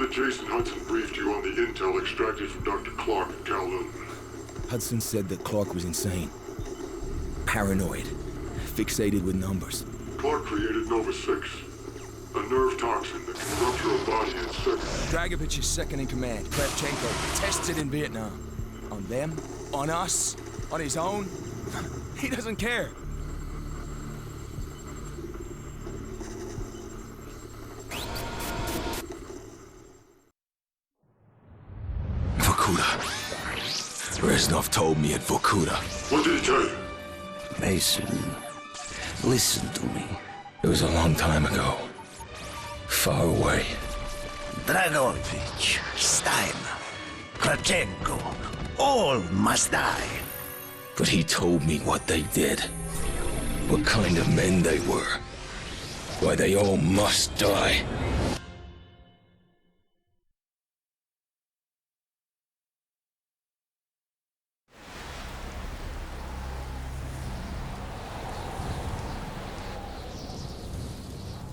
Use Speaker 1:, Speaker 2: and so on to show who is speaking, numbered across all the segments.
Speaker 1: that Jason Hudson briefed you on the intel extracted from Dr. Clark at Kowloon?
Speaker 2: Hudson said that Clark was insane. Paranoid. Fixated with numbers.
Speaker 1: Clark created Nova 6, a nerve toxin that can rupture a body in seconds.
Speaker 2: Dragovich's second in command, Kravchenko, tests it in Vietnam. On them, on us, on his own. He doesn't care. Vorkuta. Reznov told me at Vorkuta.
Speaker 1: What did he tell you?
Speaker 3: Mason, listen to me.
Speaker 2: It was a long time ago. Far away.
Speaker 3: Dragovich, Steiner, Kravchenko, all must die.
Speaker 2: But he told me what they did. What kind of men they were. Why they all must die.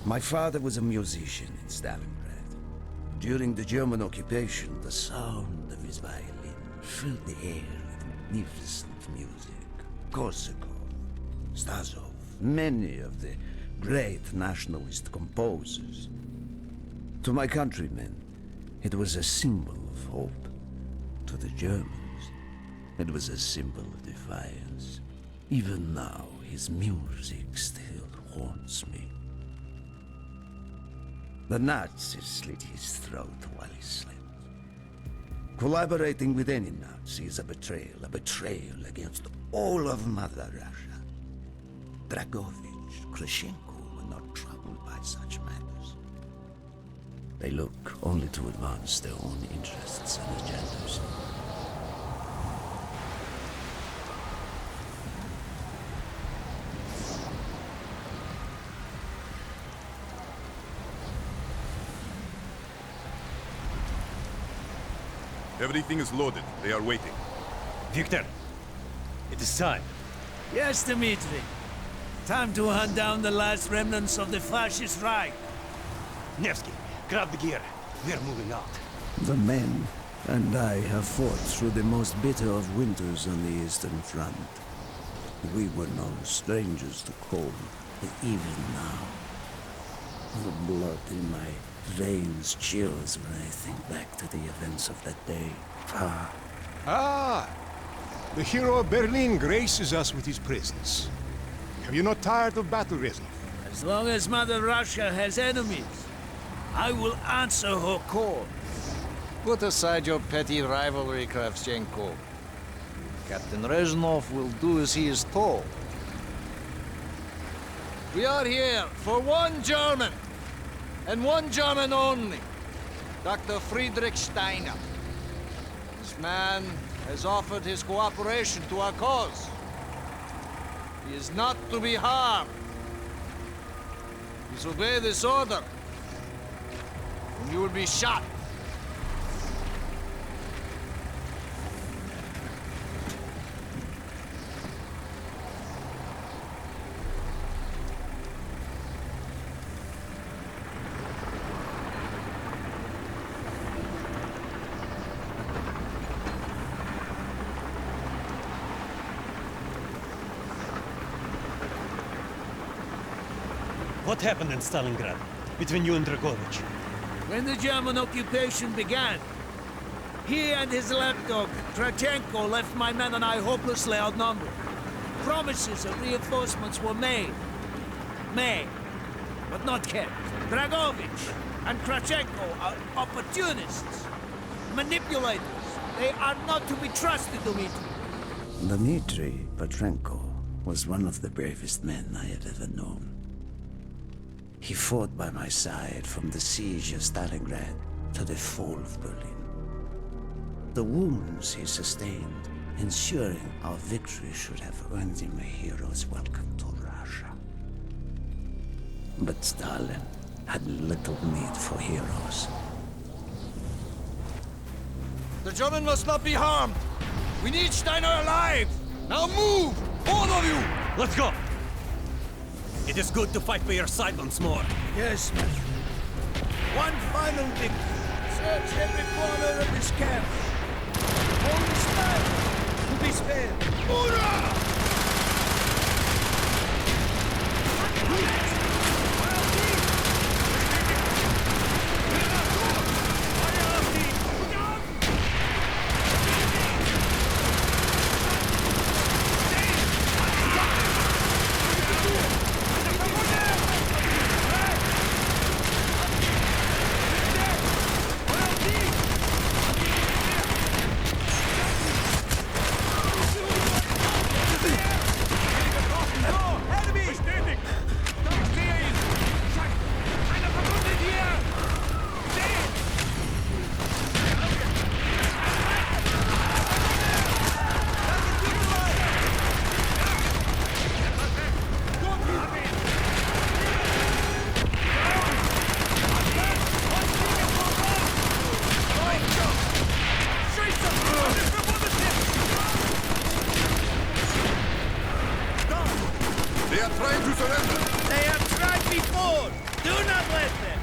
Speaker 3: My father was a musician in Stalingrad. During the German occupation, the sound of his violin filled the air with magnificent music. Korsakov, Stasov, many of the great nationalist composers. To my countrymen, it was a symbol of hope. To the Germans, it was a symbol of defiance. Even now, his music still haunts me. The Nazis slit his throat while he slept. Collaborating with any Nazi is a betrayal against all of Mother Russia. Dragovich, Kravchenko were not troubled by such matters. They look only to advance their own interests and agendas.
Speaker 4: Everything is loaded. They are waiting.
Speaker 5: Victor, it is time.
Speaker 6: Yes, Dmitri. Time to hunt down the last remnants of the fascist Reich.
Speaker 5: Nevsky, grab the gear. We're moving out.
Speaker 3: The men and I have fought through the most bitter of winters on the Eastern Front. We were no strangers to cold, but even now, the blood in my veins chills when I think back to the events of that day.
Speaker 7: The hero of Berlin graces us with his presence. Have you not tired of battle, Reznov?
Speaker 6: As long as Mother Russia has enemies, I will answer her call.
Speaker 8: Put aside your petty rivalry, Kravchenko. Captain Reznov will do as he is told. We are here for one German, and one German only, Dr. Friedrich Steiner. This man has offered his cooperation to our cause. He is not to be harmed. Disobey this order, and you will be shot.
Speaker 5: What happened in Stalingrad between you and Dragovich?
Speaker 6: When the German occupation began, he and his lapdog, Kravchenko, left my men and I hopelessly outnumbered. Promises of reinforcements were made, but not kept. Dragovich and Kravchenko are opportunists, manipulators. They are not to be trusted, Dmitri.
Speaker 3: Dmitri Petrenko was one of the bravest men I have ever known. He fought by my side from the siege of Stalingrad to the fall of Berlin. The wounds he sustained, ensuring our victory, should have earned him a hero's welcome to Russia. But Stalin had little need for heroes.
Speaker 8: The German must not be harmed. We need Steiner alive. Now move, all of you.
Speaker 5: Let's go! It is good to fight by your side once more.
Speaker 6: Yes, Master. One final victory, so Search every corner of this camp. Only Stein will be spared. Hoorah!
Speaker 4: They are trying to surrender.
Speaker 6: They have tried before. Do not let them.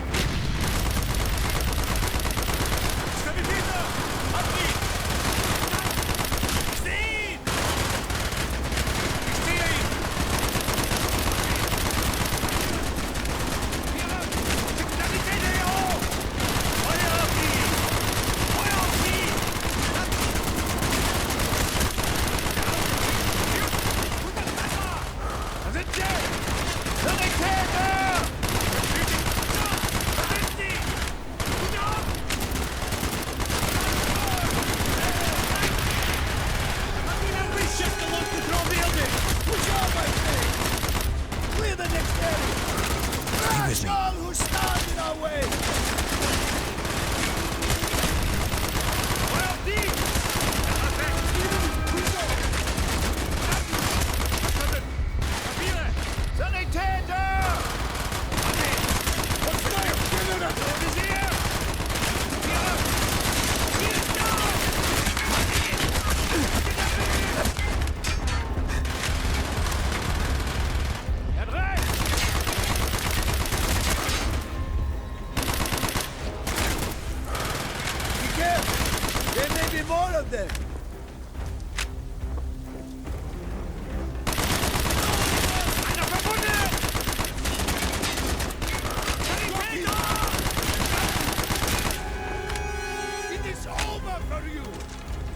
Speaker 6: All who stand in our way! There may be more of them! It is over for you!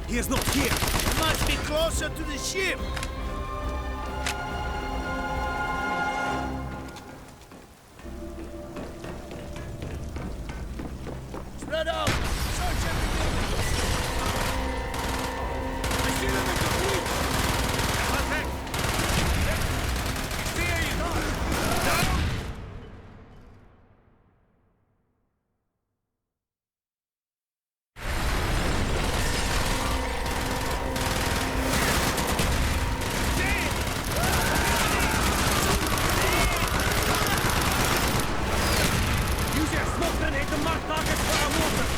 Speaker 5: He is not here.
Speaker 6: You must be closer to the ship! Spread out! Search everything! I see them in the fleet!
Speaker 5: Use your smoke grenade to mark targets for our movement.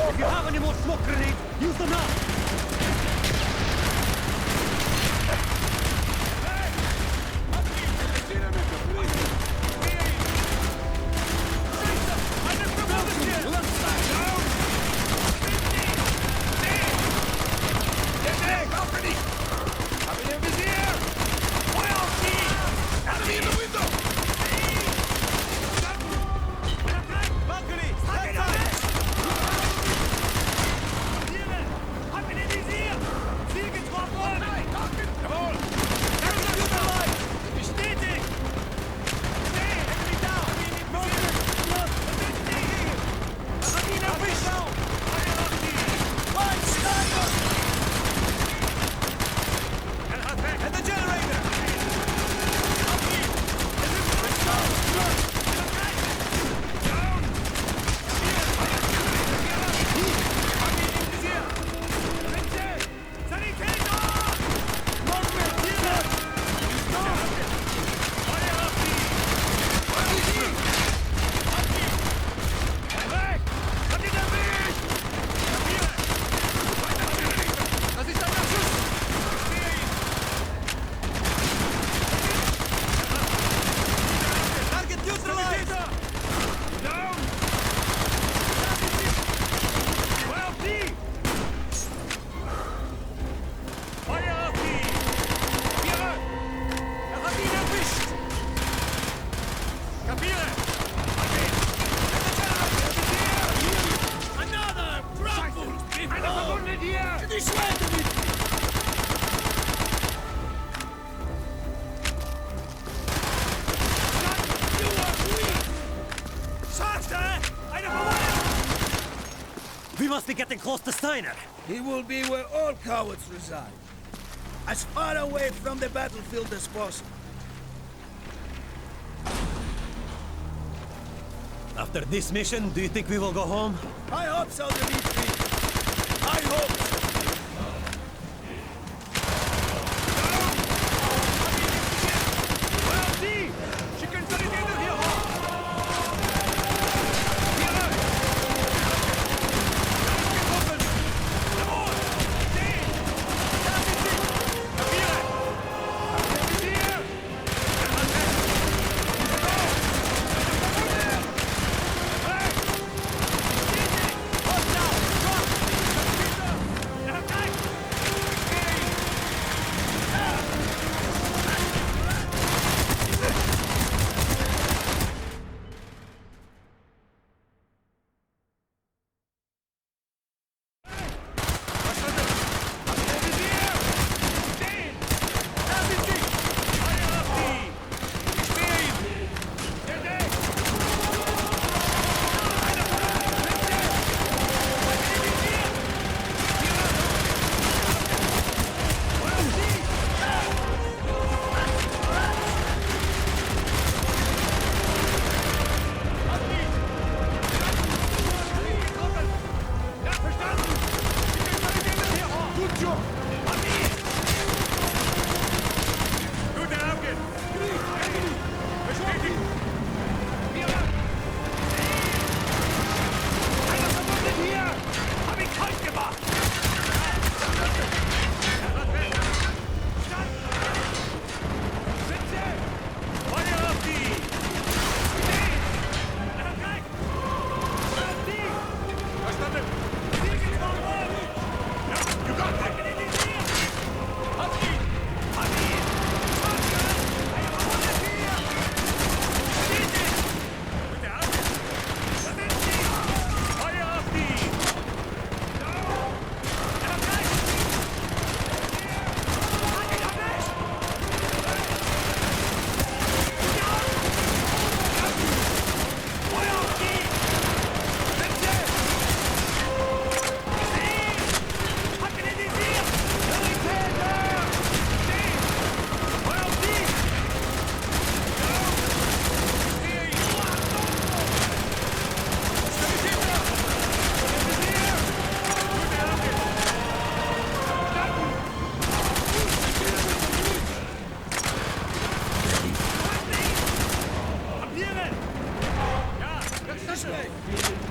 Speaker 5: If you have any more smoke grenades, use them now.
Speaker 6: Happening is here!
Speaker 5: We must be getting close to Steiner.
Speaker 6: He will be where all cowards reside. As far away from the battlefield as possible.
Speaker 5: After this mission, do you think we will go home?
Speaker 6: I hope so, Dimitri. I hope so.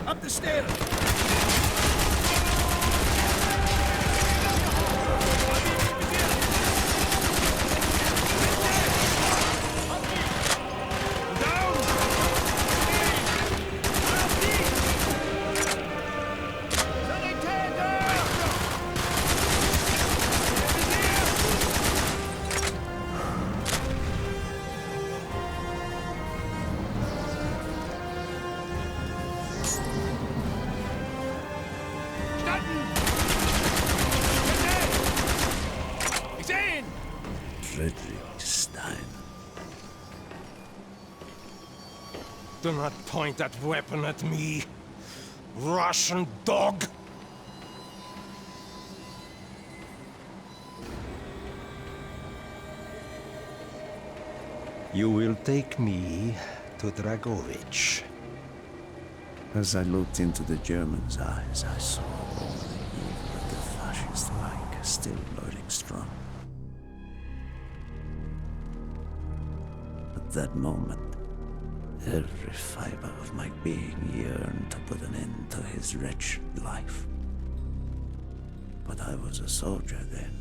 Speaker 6: Up the stairs!
Speaker 7: Do not point that weapon at me, Russian dog! You will take me to Dragovich.
Speaker 3: As I looked into the German's eyes, I saw all the evil of the fascist Reich still burning strong. At that moment, every fiber of my being yearned to put an end to his wretched life. But I was a soldier then.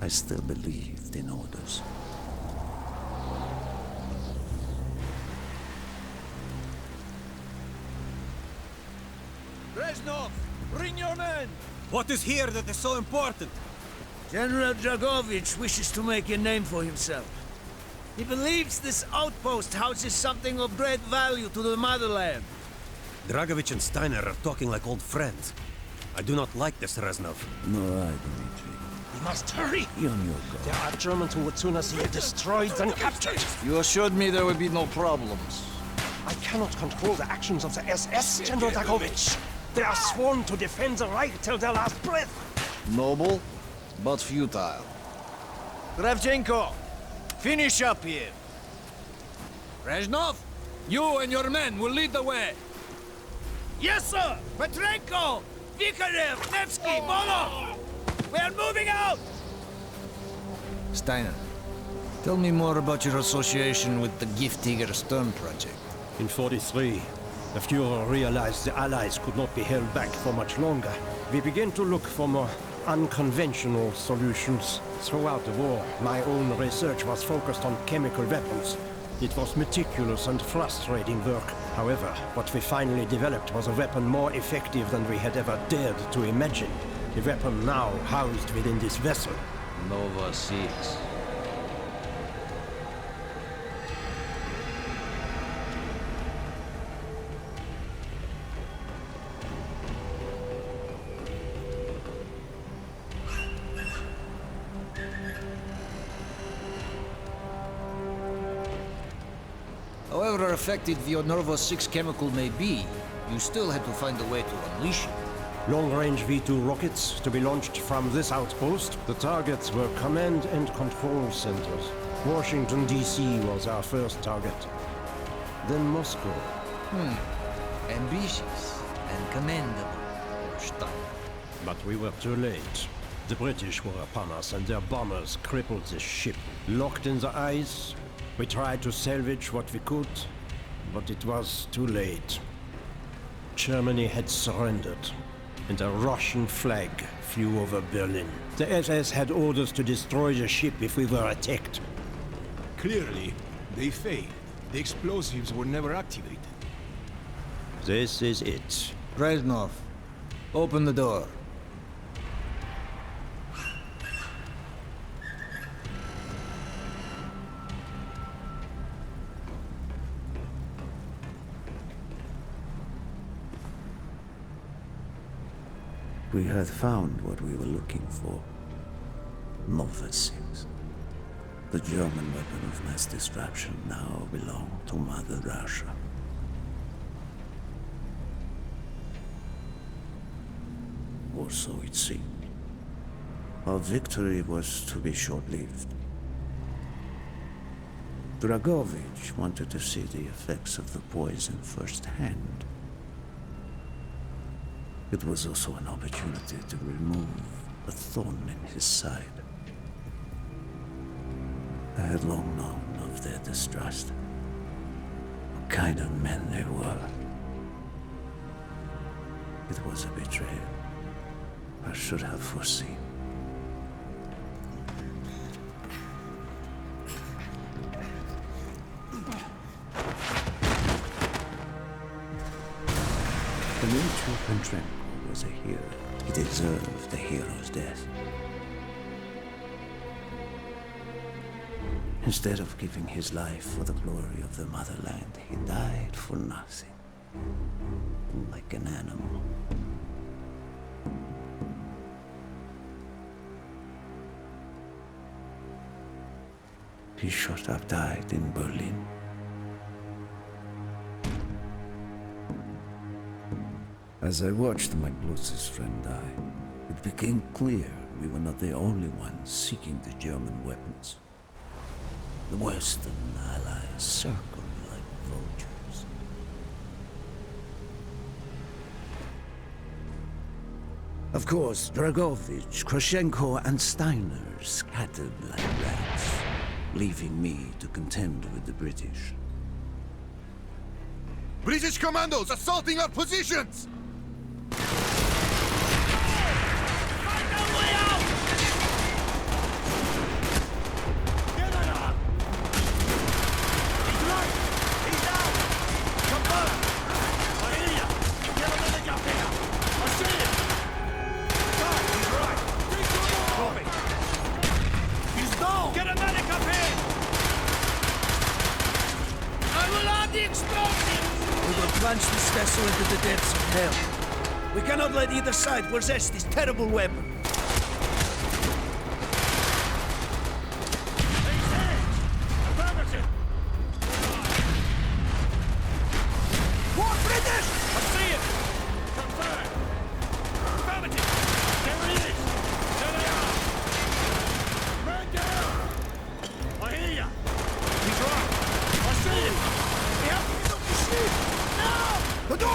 Speaker 3: I still believed in orders.
Speaker 6: Reznov, bring your men!
Speaker 5: What is here that is so important?
Speaker 6: General Dragovich wishes to make a name for himself. He believes this outpost houses something of great value to the motherland.
Speaker 5: Dragovich and Steiner are talking like old friends. I do not like this, Reznov.
Speaker 3: Nor I, Dmitri.
Speaker 7: We must hurry!
Speaker 3: Be on your guard.
Speaker 7: There are Germans who would sooner see you destroyed than captured.
Speaker 8: You assured me there would be no problems.
Speaker 9: I cannot control the actions of the SS, General Dragovich. They are sworn to defend the Reich till their last breath.
Speaker 8: Noble, but futile. Kravchenko, finish up here.
Speaker 6: Reznov, you and your men will lead the way. Yes, sir! Petrenko! Vikarev! Nevsky! Molov! We are moving out! Steiner, tell me more about your association with the Giftiger Stern project.
Speaker 9: In 43, the Fuhrer realized the Allies could not be held back for much longer. We began to look for more unconventional solutions. Throughout the war, my own research was focused on chemical weapons. It was meticulous and frustrating work. However, what we finally developed was a weapon more effective than we had ever dared to imagine. The weapon now housed within this vessel.
Speaker 8: Nova 6. However effective your Nova 6 chemical may be, you still had to find a way to unleash it.
Speaker 9: Long-range V2 rockets to be launched from this outpost. The targets were command and control centers. Washington, D.C. was our first target. Then Moscow.
Speaker 8: Ambitious and commendable, Steiner.
Speaker 9: But we were too late. The British were upon us and their bombers crippled the ship. Locked in the ice, we tried to salvage what we could, but it was too late. Germany had surrendered, and a Russian flag flew over Berlin. The SS had orders to destroy the ship if we were attacked.
Speaker 7: Clearly, they failed. The explosives were never activated.
Speaker 9: This is it.
Speaker 8: Reznov, open the door.
Speaker 3: We had found what we were looking for. Nova 6. The German weapon of mass destruction now belonged to Mother Russia. Or so it seemed. Our victory was to be short-lived. Dragovich wanted to see the effects of the poison firsthand. It was also an opportunity to remove a thorn in his side. I had long known of their distrust. What kind of men they were. It was a betrayal I should have foreseen. The military Petrenko was a hero. He deserved a hero's death. Instead of giving his life for the glory of the motherland, he died for nothing. Like an animal. He should have died in Berlin. As I watched my closest friend die, it became clear we were not the only ones seeking the German weapons. The Western allies circled like vultures. Of course, Dragovich, Kravchenko, and Steiner scattered like rats, leaving me to contend with the British.
Speaker 4: British commandos assaulting our positions!
Speaker 6: Plunge this vessel into the depths of hell. We cannot let either side possess this terrible weapon.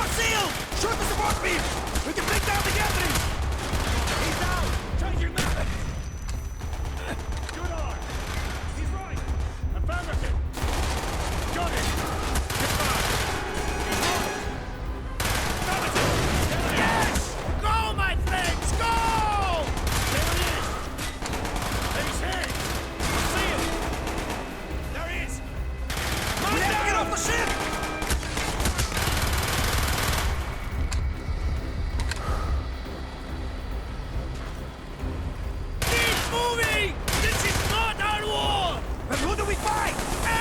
Speaker 6: Door sealed! Shoot the support beam! We can take down the gathering! He's down! Changing map!
Speaker 10: Good on! He's right! Affirmative! Got it! Get back! He's right! Affirmative!
Speaker 6: Yes! Go, my friends, go!
Speaker 10: There he is! He's hit! I see him! There he is!
Speaker 6: We have to get off the ship! Keep moving! This is not our war! But who do we fight?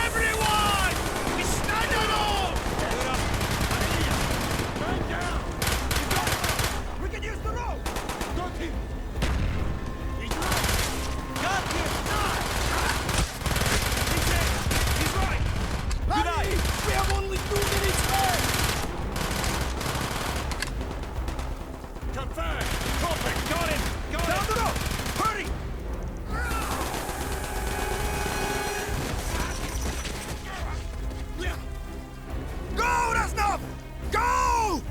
Speaker 6: Everyone! We stand alone!
Speaker 10: Get up! I hear you! Man down! You got it!
Speaker 6: We can use the rope!
Speaker 10: Got him! He's right!
Speaker 6: Got him!
Speaker 10: He's hit! He's right!
Speaker 6: Good night! We have only 2 minutes left!
Speaker 10: Confirmed! Copy! Got him! Got
Speaker 6: Down
Speaker 10: him!
Speaker 6: the rope! Hurry! Go, Rasnov! Go!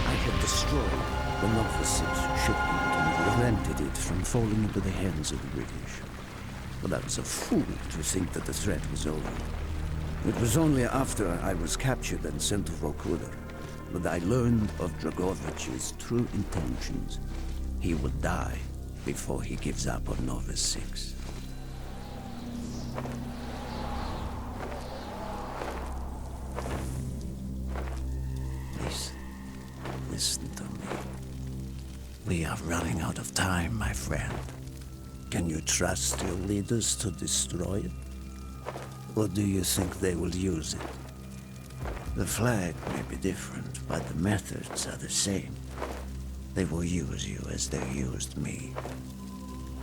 Speaker 3: I had destroyed the Novice's shipment and prevented it from falling into the hands of the British. But I was a fool to think that the threat was over. It was only after I was captured and sent to Vokuder that I learned of Dragovich's true intentions. He would die before he gives up on Novus 6. Listen to me. We are running out of time, my friend. Can you trust your leaders to destroy it? Or do you think they will use it? The flag may be different, but the methods are the same. They will use you as they used me.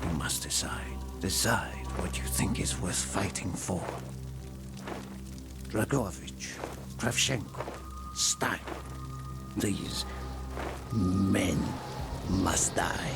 Speaker 3: You must decide. Decide what you think is worth fighting for. Dragovich, Kravchenko, Stein. These men must die.